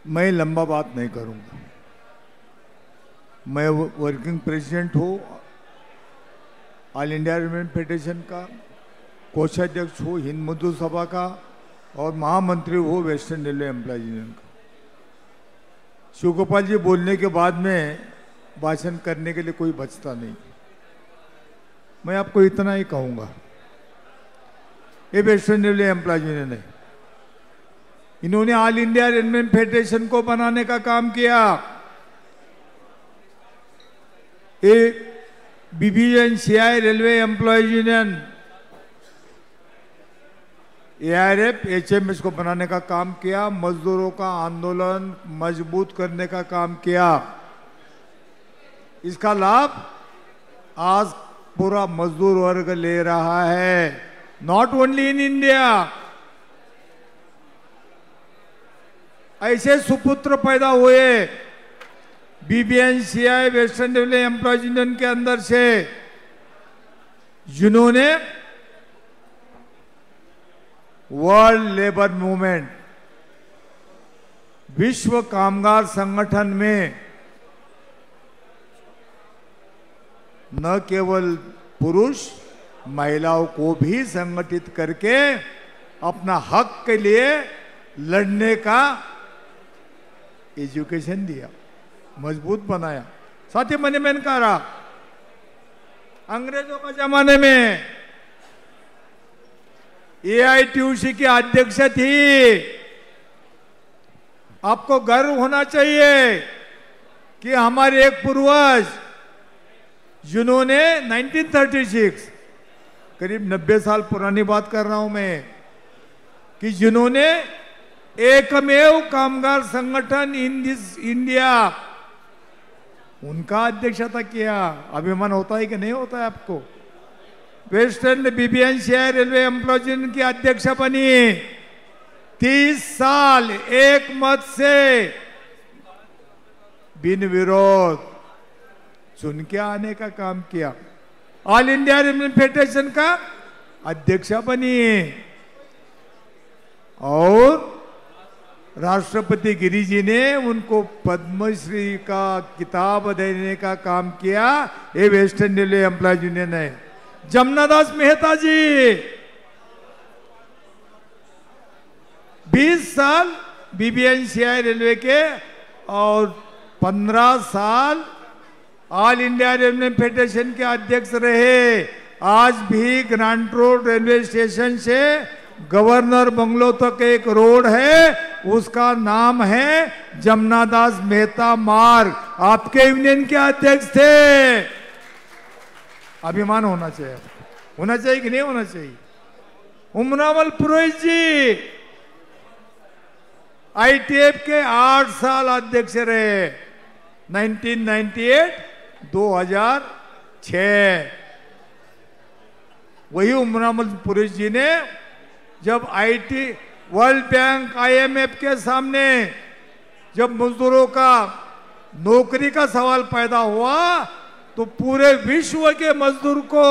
मैं लंबा बात नहीं करूंगा। मैं वर्किंग प्रेसिडेंट हूँ ऑल इंडिया रेलवे फेडरेशन का, कोषाध्यक्ष हूँ हिंद मजदूर सभा का और महामंत्री हूँ वेस्टर्न रेलवे एम्प्लॉयज यूनियन का। शिवगोपाल जी बोलने के बाद में भाषण करने के लिए कोई बचता नहीं। मैं आपको इतना ही कहूँगा, ये वेस्टर्न रेलवे एम्प्लॉयज यूनियन है, इन्होंने ऑल इंडिया रेलवे फेडरेशन को बनाने का काम किया। ये BBNCI railway employees union ARF HMS को बनाने का काम किया, मजदूरों का आंदोलन मजबूत करने का काम किया। इसका लाभ आज पूरा मजदूर वर्ग ले रहा है, नॉट ओनली इन इंडिया। ऐसे सुपुत्र पैदा हुए BBNCI western railway employees union के अंदर से, जिन्होंने वर्ल्ड लेबर मूवमेंट, विश्व कामगार संगठन में न केवल पुरुष महिलाओं को भी संगठित करके अपना हक के लिए लड़ने का एजुकेशन दिया, मजबूत बनाया। साथ ही मैंने कहा, अंग्रेजों का जमाने में AITUC की अध्यक्ष थी। आपको गर्व होना चाहिए कि हमारे एक पूर्वज, जिन्होंने 1936, करीब 90 साल पुरानी बात कर रहा हूं मैं, कि जिन्होंने एकमेव कामगार संगठन इन दिस इंडिया, उनका अध्यक्षता किया। अभिमान होता है कि नहीं होता है आपको? Western BBNCI railway employees union की अध्यक्ष बनी, 30 साल एक मत से बिन विरोध चुन के आने का काम किया। ऑल इंडिया रेलवे फेडरेशन का अध्यक्ष बनी और राष्ट्रपति गिरी जी ने उनको पद्मश्री का किताब देने का काम किया। ये वेस्टर्न रेलवे एम्प्लॉयज यूनियन है। जमनादास मेहता जी 20 साल BBNCI रेलवे के और 15 साल ऑल इंडिया रेलवे फेडरेशन के अध्यक्ष रहे। आज भी ग्रांट रोड रेलवे स्टेशन से गवर्नर बंगलो तक एक रोड है, उसका नाम है जमनादास मेहता मार्ग। आपके यूनियन के अध्यक्ष थे। अभिमान होना चाहिए, होना चाहिए कि नहीं होना चाहिए? उमरावल पुरोहित जी ITF के 8 साल अध्यक्ष रहे, 1998-2006। वही उमरावल पुरोहित जी ने जब वर्ल्ड बैंक IMF के सामने जब मजदूरों का नौकरी का सवाल पैदा हुआ, तो पूरे विश्व के मजदूर को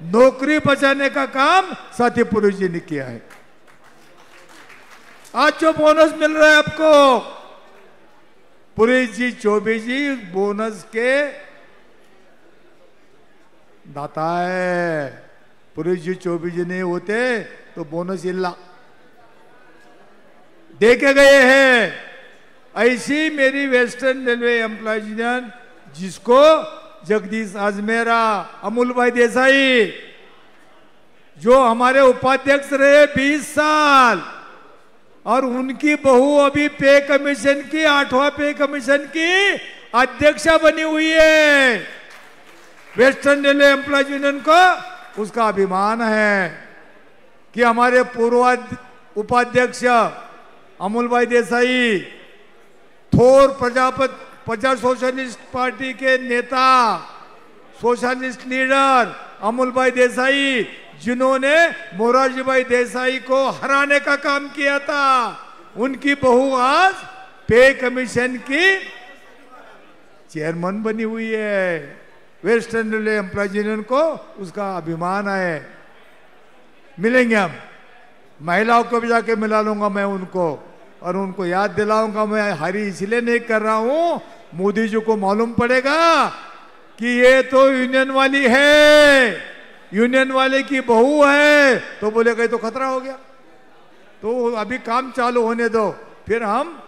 नौकरी बचाने का काम साथी पुरुष जी ने किया है। आज जो बोनस मिल रहा है आपको, पुरुष जी चौबे जी बोनस के दाता है। पुरुष जी चौबे जी नहीं होते तो बोनस इल्ला दे के गए हैं। ऐसी मेरी वेस्टर्न रेलवे एम्प्लॉयज यूनियन, जिसको जगदीश आजमेरा, अमूल भाई देसाई, जो हमारे उपाध्यक्ष रहे 20 साल, और उनकी बहू अभी पे कमीशन की 8वां पे कमीशन की अध्यक्षा बनी हुई है। वेस्टर्न रेलवे एम्प्लॉयज यूनियन को उसका अभिमान है कि हमारे पूर्व उपाध्यक्ष अमूल भाई देसाई, थोर प्रजा सोशलिस्ट पार्टी के नेता, सोशलिस्ट लीडर अमूल भाई देसाई, जिन्होंने मोरारजी भाई देसाई को हराने का काम किया था, उनकी बहू आज पे कमीशन की चेयरमैन बनी हुई है। वेस्टर्न रेलवे एम्प्लॉयज यूनियन को उसका अभिमान है। मिलेंगे हम, महिलाओं को भी जाके मिला लूंगा मैं उनको। और उनको याद दिलाऊंगा। मैं हरी इसलिए नहीं कर रहा हूं, मोदी जी को मालूम पड़ेगा कि ये तो यूनियन वाली है, यूनियन वाले की बहू है, तो बोलेगा ये तो खतरा हो गया। तो अभी काम चालू होने दो, फिर हम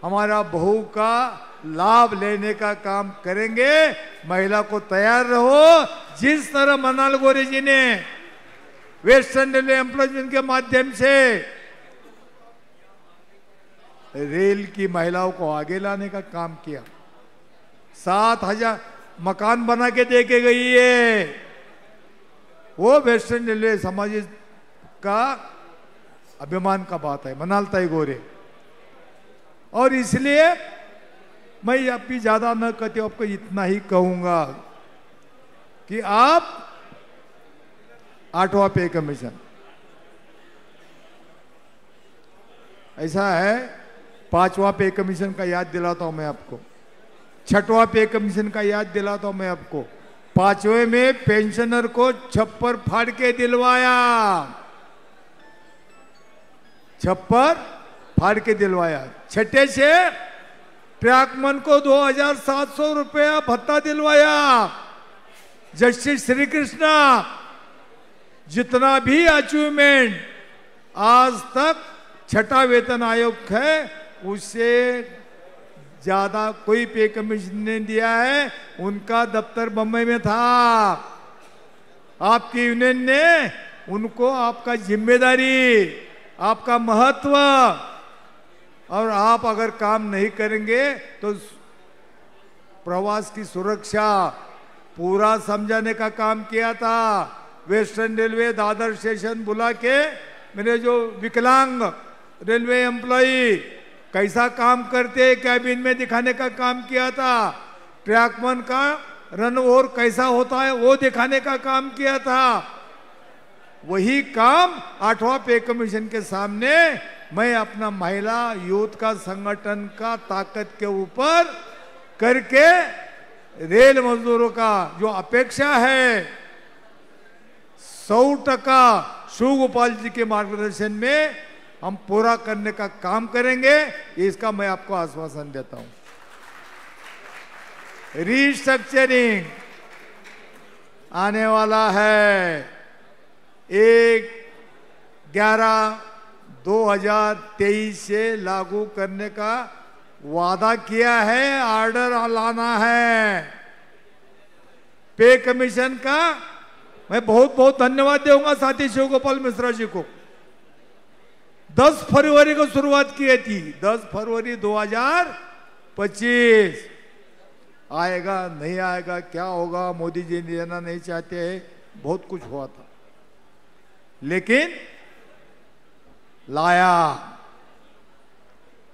हमारा बहू का लाभ लेने का काम करेंगे। महिला को तैयार रहो। जिस तरह मनाल गोरे जी ने वेस्टर्न रेलवे एम्प्लॉयमेंट के माध्यम से रेल की महिलाओं को आगे लाने का काम किया, 7,000 मकान बना के दे के गई है, वो वेस्टर्न रेलवे समाज का अभिमान का बात है, मनाल ताई गोरे। और इसलिए मैं अभी ज्यादा न कहते, आपको इतना ही कहूंगा कि आप 8वां पे कमीशन, ऐसा है 5वां पे कमीशन का याद दिलाता हूं मैं आपको, 6वां पे कमीशन का याद दिलाता हूं मैं आपको। 5वें में पेंशनर को छप्पर फाड़ के दिलवाया, छप्पर फाड़ के दिलवाया। 6ठे से ट्रैकमैन को 2,700 रुपया भत्ता दिलवाया। जस्टिस श्री कृष्णा, जितना भी अचीवमेंट आज तक 6ठा वेतन आयोग है उससे ज्यादा कोई पे कमीशन नहीं दिया है। उनका दफ्तर बम्बई में था। आपकी यूनियन ने उनको आपका जिम्मेदारी, आपका महत्व, और आप अगर काम नहीं करेंगे तो प्रवास की सुरक्षा पूरा समझाने का काम किया था। वेस्टर्न रेलवे दादर स्टेशन बुला के मेरे जो विकलांग रेलवे एम्प्लॉई कैसा काम करते कैबिन में दिखाने का काम किया था। ट्रैकमैन का रन ओवर कैसा होता है वो दिखाने का काम किया था। वही काम 8वां पे कमीशन के सामने मैं अपना महिला यूथ का संगठन का ताकत के ऊपर करके रेल मजदूरों का जो अपेक्षा है 100% शिवगोपाल जी के मार्गदर्शन में हम पूरा करने का काम करेंगे। इसका मैं आपको आश्वासन देता हूं। रीस्ट्रक्चरिंग आने वाला है 1/11/2023 से लागू करने का वादा किया है, ऑर्डर लाना है। पे कमीशन का मैं बहुत बहुत धन्यवाद दूंगा साथी शिवगोपाल मिश्रा जी को। 10 फरवरी को शुरुआत की थी, 10 फरवरी 2025। आएगा नहीं आएगा क्या होगा, मोदी जी लेना नहीं चाहते हैं, बहुत कुछ हुआ था, लेकिन लाया।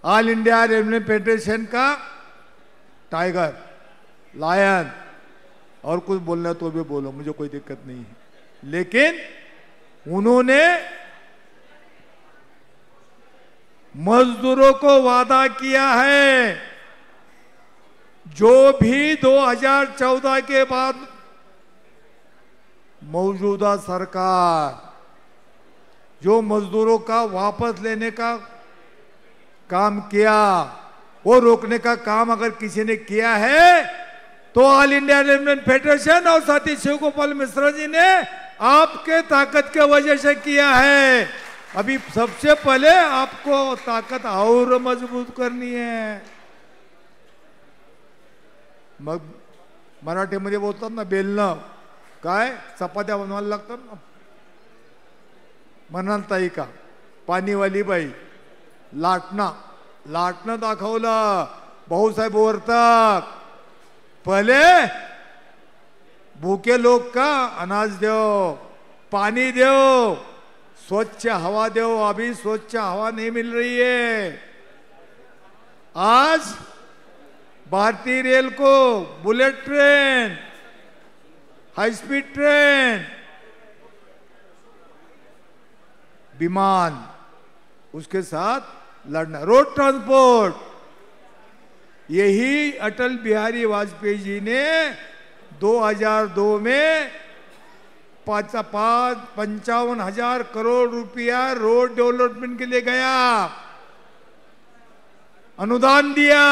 ऑल इंडिया रेलवे फेडरेशन का टाइगर, लायन, और कुछ बोलना तो भी बोलो, मुझे कोई दिक्कत नहीं है, लेकिन उन्होंने मजदूरों को वादा किया है जो भी 2014 के बाद मौजूदा सरकार जो मजदूरों का वापस लेने का काम किया, वो रोकने का काम अगर किसी ने किया है तो ऑल इंडिया रेलवे फेडरेशन और साथी शिवगोपाल मिश्रा जी ने आपके ताकत के वजह से किया है। अभी सबसे पहले आपको ताकत और मजबूत करनी है। मग मराठीमध्ये बोलतात ना, बेलणं काय चपात्या बनवायला लागतात ना, म्हणाल ताई का पाणीवाली बाई लाटणं दाखवलं भाऊसाहेब वर्तक। पहले भूखे लोग का अनाज दो, पानी दो, स्वच्छ हवा दो। अभी स्वच्छ हवा नहीं मिल रही है। आज भारतीय रेल को bullet train, high speed train, विमान, उसके साथ लड़ना, रोड ट्रांसपोर्ट, यही अटल बिहारी वाजपेयी जी ने 2002 में 55,000 करोड़ रुपया रोड डेवलपमेंट के लिए गया। अनुदान दिया।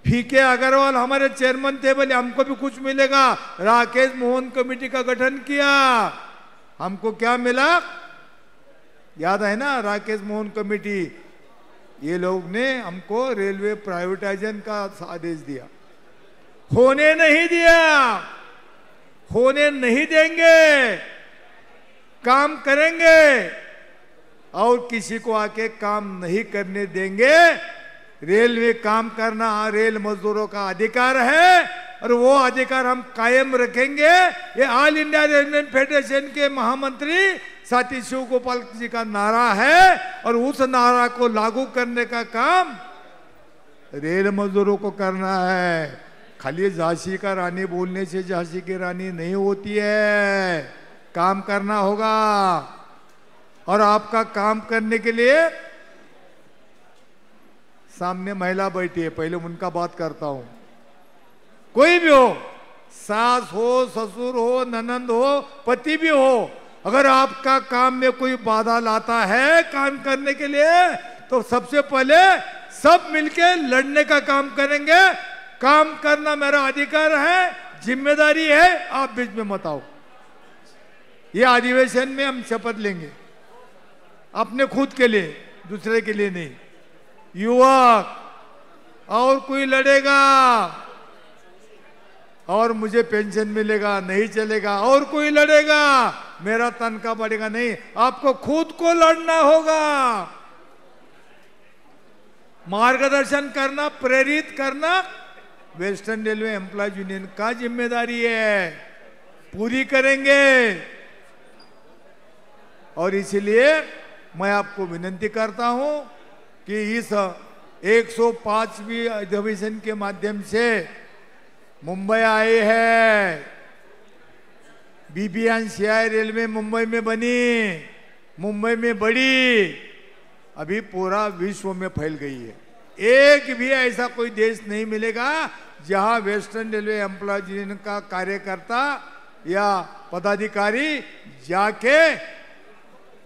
फीके अग्रवाल हमारे चेयरमैन थे, बोले हमको भी कुछ मिलेगा। राकेश मोहन कमेटी का गठन किया, हमको क्या मिला याद है ना, राकेश मोहन कमेटी। ये लोग ने हमको रेलवे प्राइवेटाइजेशन का आदेश दिया, होने नहीं दिया, होने नहीं देंगे, काम करेंगे और किसी को आके काम नहीं करने देंगे। रेल में काम करना रेल मजदूरों का अधिकार है और वो अधिकार हम कायम रखेंगे। ये ऑल इंडिया रेलवे फेडरेशन के महामंत्री साथी शिव गोपाल जी का नारा है और उस नारा को लागू करने का काम रेल मजदूरों को करना है। खाली झांसी का रानी बोलने से झांसी की रानी नहीं होती है, काम करना होगा। और आपका काम करने के लिए सामने महिला बैठी है, पहले उनका बात करता हूं। कोई भी हो, सास हो, ससुर हो, ननंद हो, पति भी हो, अगर आपका काम में कोई बाधा लाता है काम करने के लिए, तो सबसे पहले सब मिलके लड़ने का काम करेंगे। काम करना मेरा अधिकार है, जिम्मेदारी है, आप बीच में मत आओ। ये अधिवेशन में हम शपथ लेंगे अपने खुद के लिए, दूसरे के लिए नहीं। युवक और कोई लड़ेगा और मुझे पेंशन मिलेगा, नहीं चलेगा। और कोई लड़ेगा, मेरा तनख्वाह बढ़ेगा, नहीं। आपको खुद को लड़ना होगा, मार्गदर्शन करना, प्रेरित करना वेस्टर्न रेलवे एम्प्लॉयज यूनियन का जिम्मेदारी है, पूरी करेंगे। और इसलिए मैं आपको विनती करता हूं कि इस 105वीं अधिवेशन के माध्यम से मुंबई आए हैं, BBNCI रेलवे मुंबई में बनी, मुंबई में बड़ी, अभी पूरा विश्व में फैल गई है। एक भी ऐसा कोई देश नहीं मिलेगा जहां वेस्टर्न रेलवे एम्प्लॉयज यूनियन का कार्यकर्ता या पदाधिकारी जाके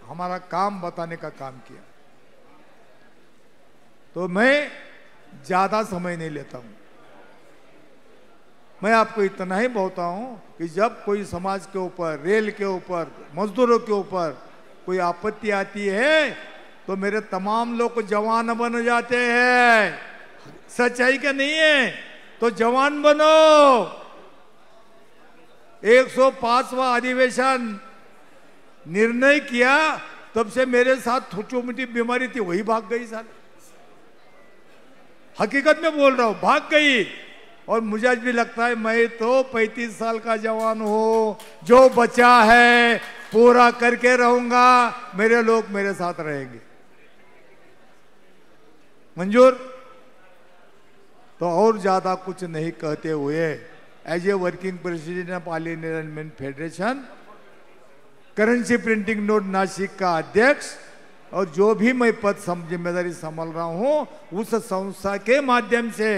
हमारा काम बताने का काम किया। तो मैं ज्यादा समय नहीं लेता हूं, मैं आपको इतना ही बोलता हूं कि जब कोई समाज के ऊपर, रेल के ऊपर, मजदूरों के ऊपर कोई आपत्ति आती है तो मेरे तमाम लोग जवान बन जाते हैं। सच्चाई का नहीं है तो जवान बनो। 105वां अधिवेशन निर्णय किया, तब से मेरे साथ छोटी मोटी बीमारी थी, वही भाग गई साल। हकीकत में बोल रहा हूं, भाग गई। और मुझे आज भी लगता है मैं तो 35 साल का जवान हूं, जो बचा है पूरा करके रहूंगा, मेरे लोग मेरे साथ रहेंगे। मंजूर? तो और ज्यादा कुछ नहीं कहते हुए, as a working president of All India Railway Federation, currency printing note Nashik का अध्यक्ष, और जो भी मैं पद जिम्मेदारी संभाल रहा हूं उस संस्था के माध्यम से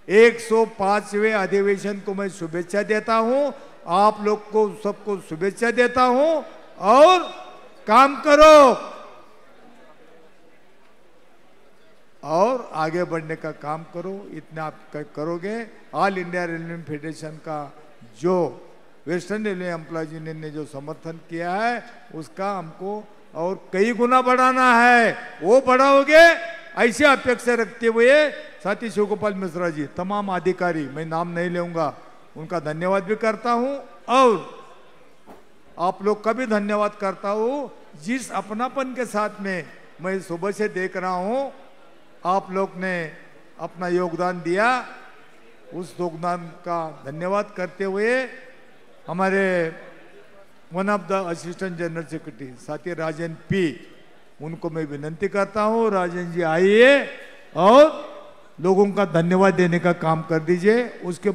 105वें अधिवेशन को मैं शुभेच्छा देता हूं। आप लोग को सबको शुभेच्छा देता हूं और काम करो और आगे बढ़ने का काम करो। इतना आप करोगे, ऑल इंडिया रेलवे फेडरेशन का जो वेस्टर्न रेलवे एम्प्लॉयज यूनियन ने जो समर्थन किया है उसका हमको और कई गुना बढ़ाना है, वो बढ़ाओगे ऐसे अपेक्षा रखते हुए साथी शिव गोपाल मिश्रा जी, तमाम अधिकारी, मैं नाम नहीं लूंगा, उनका धन्यवाद भी करता हूं और आप लोग का भी धन्यवाद करता हूं जिस अपनापन के साथ में मैं सुबह से देख रहा हूं आप लोग ने अपना योगदान दिया। उस योगदान का धन्यवाद करते हुए हमारे one of the assistant general secretary साथी राजन पी, उनको मैं विनती करता हूं, राजन जी आइए और लोगों का धन्यवाद देने का काम कर दीजिए। उसके